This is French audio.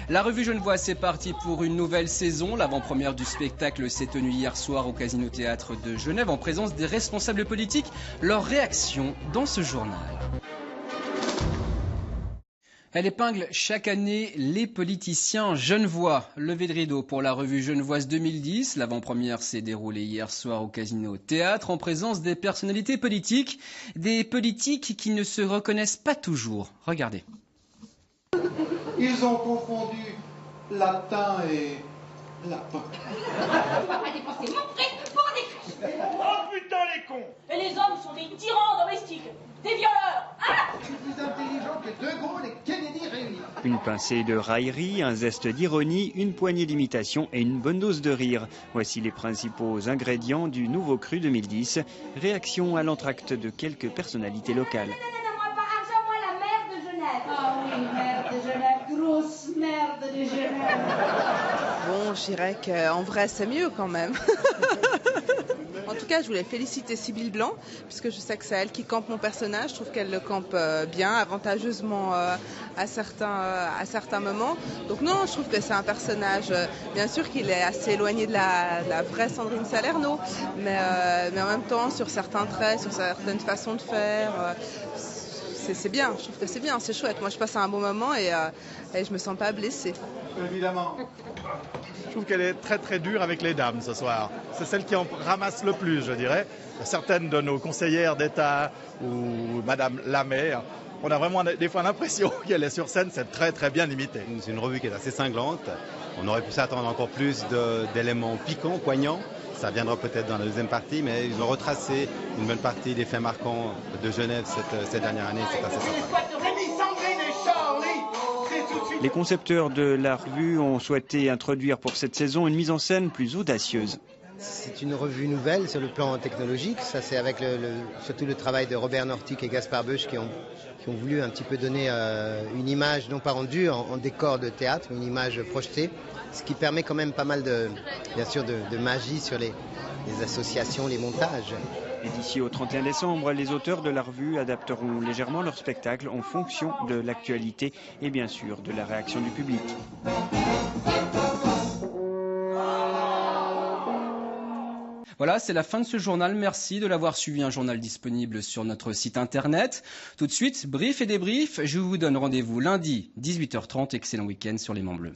La revue Genevois, c'est parti pour une nouvelle saison. L'avant-première du spectacle s'est tenue hier soir au Casino Théâtre de Genève en présence des responsables politiques. Leur réaction dans ce journal. Elle épingle chaque année les politiciens genevois. Levée de rideau pour la revue Genevoise 2010. L'avant-première s'est déroulée hier soir au Casino Théâtre en présence des personnalités politiques. Des politiques qui ne se reconnaissent pas toujours. Regardez. Ils ont confondu latin et lapin. On va pas dépenser mon prix pour des crèches. Oh putain les cons! Et les hommes sont des tyrans domestiques, des violeurs. Ah! Je suis plus intelligent que De Gaulle et Kennedy réunis. Une pincée de raillerie, un zeste d'ironie, une poignée d'imitation et une bonne dose de rire. Voici les principaux ingrédients du nouveau cru 2010. Réaction à l'entracte de quelques personnalités locales. Non, moi pas argent, moi la mère de Genève. Ah oui, merde de Genève, grosse merde de Genève. Bon, je dirais qu'en vrai, c'est mieux quand même. En tout cas, je voulais féliciter Sybille Blanc, puisque je sais que c'est elle qui campe mon personnage. Je trouve qu'elle le campe bien, avantageusement à certains moments. Donc non, je trouve que c'est un personnage, bien sûr qu'il est assez éloigné de la vraie Sandrine Salerno, mais en même temps, sur certains traits, sur certaines façons de faire, c'est bien. Je trouve que c'est bien, c'est chouette. Moi, je passe un bon moment et je me sens pas blessée. Évidemment. Je trouve qu'elle est très très dure avec les dames ce soir. C'est celle qui en ramasse le plus, je dirais. Certaines de nos conseillères d'État ou Madame Lamé, on a vraiment des fois l'impression qu'elle est sur scène, c'est très très bien imité. C'est une revue qui est assez cinglante. On aurait pu s'attendre encore plus d'éléments piquants, poignants. Ça viendra peut-être dans la deuxième partie, mais ils ont retracé une bonne partie des faits marquants de Genève cette dernière année. C'est assez sympa. Les concepteurs de la revue ont souhaité introduire pour cette saison une mise en scène plus audacieuse. C'est une revue nouvelle sur le plan technologique. Ça, c'est avec surtout le travail de Robert Nortic et Gaspard Beuch qui ont voulu un petit peu donner une image, non pas rendue en décor de théâtre, mais une image projetée, ce qui permet quand même pas mal bien sûr, de magie sur les associations, les montages. Et d'ici au 31 décembre, les auteurs de la revue adapteront légèrement leur spectacle en fonction de l'actualité et bien sûr de la réaction du public. Voilà, c'est la fin de ce journal. Merci de l'avoir suivi. Un journal disponible sur notre site internet. Tout de suite, brief et débrief. Je vous donne rendez-vous lundi, 18h30. Excellent week-end sur les Monts Bleus.